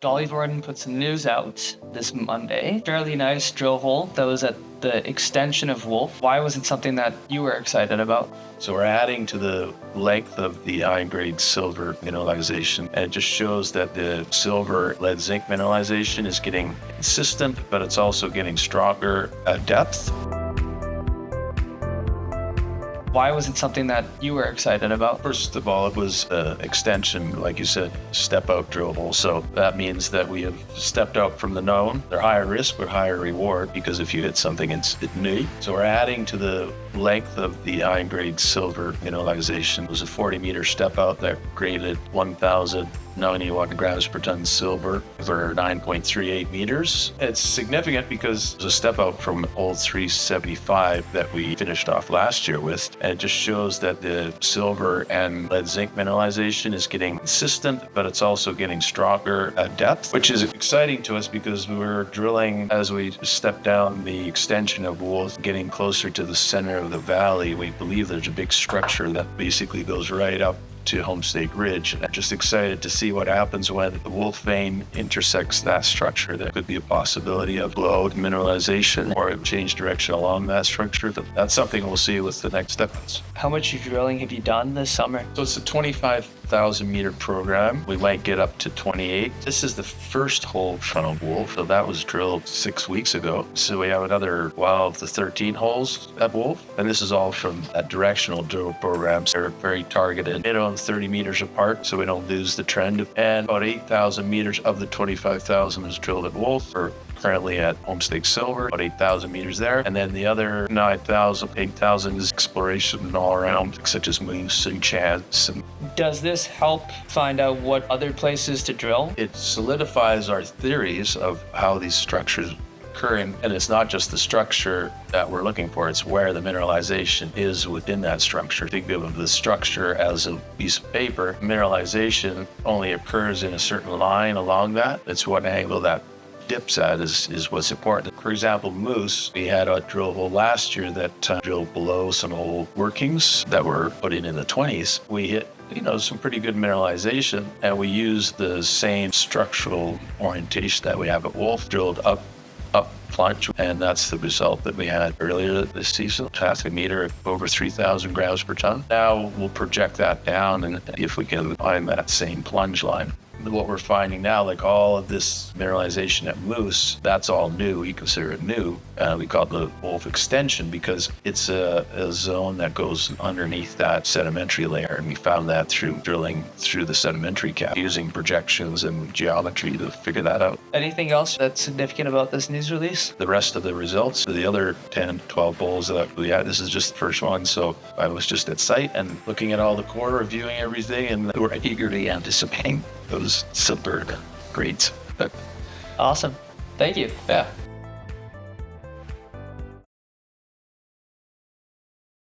Dolly Gordon put some news out this Monday. Fairly nice drill hole that was at the extension of Wolf. Why was it something that you were excited about? So we're adding to the length of the high-grade silver mineralization, and it just shows that the silver lead zinc mineralization is getting consistent, but it's also getting stronger at depth. Why was it something that you were excited about? First of all, it was an extension, like you said, step-out drill hole. So that means that we have stepped out from the known. They're higher risk, but higher reward, because if you hit something, it's new. So we're adding to the length of the high-grade silver mineralization. It was a 40-meter step-out that graded 1,091 grams per ton silver for 9.38 meters. It's significant because it's a step-out from hole 375 that we finished off last year with. And it just shows that the silver and lead zinc mineralization is getting consistent, but it's also getting stronger at depth, which is exciting to us because we're drilling as we step down the extension of Wolf, getting closer to the center of the valley. We believe there's a big structure that basically goes right up to Homestake Ridge. And I'm just excited to see what happens when the Wolf vein intersects that structure. There could be a possibility of blowout mineralization or change direction along that structure. That's something we'll see with the next steps. How much drilling have you done this summer? So it's a 25,000 meter program. We might get up to 28. This is the first hole from Wolf. So that was drilled 6 weeks ago. So we have another 12 to 13 holes at Wolf. And this is all from that directional drill programs. They're very targeted. 30 meters apart, so we don't lose the trend. And about 8,000 meters of the 25,000 is drilled at Wolf. We're currently at Homestake Silver, about 8,000 meters there. And then the other 9,000, 8,000 is exploration all around, such as Moose and Chance. Does this help find out what other places to drill? It solidifies our theories of how these structures occurring, and it's not just the structure that we're looking for, it's where the mineralization is within that structure. Think of the structure as a piece of paper. Mineralization only occurs in a certain line along that. It's what angle that dips at is what's important. For example, Moose, we had a drill hole last year that drilled below some old workings that were put in the 20s. We hit some pretty good mineralization, and we used the same structural orientation that we have at Wolf, drilled up plunge, and that's the result that we had earlier this season. Half a meter at over 3,000 grams per ton. Now we'll project that down and if we can find that same plunge line. What we're finding now, like all of this mineralization at Moose, that's all new. We consider it new. We call it the Wolf extension because it's a zone that goes underneath that sedimentary layer. And we found that through drilling through the sedimentary cap, using projections and geometry to figure that out. Anything else that's significant about this news release? The rest of the results, the other 10, 12 holes that we had, this is just the first one. So I was just at site and looking at all the core, reviewing everything, and we're eagerly anticipating those silver grades. Awesome. Thank you. Yeah.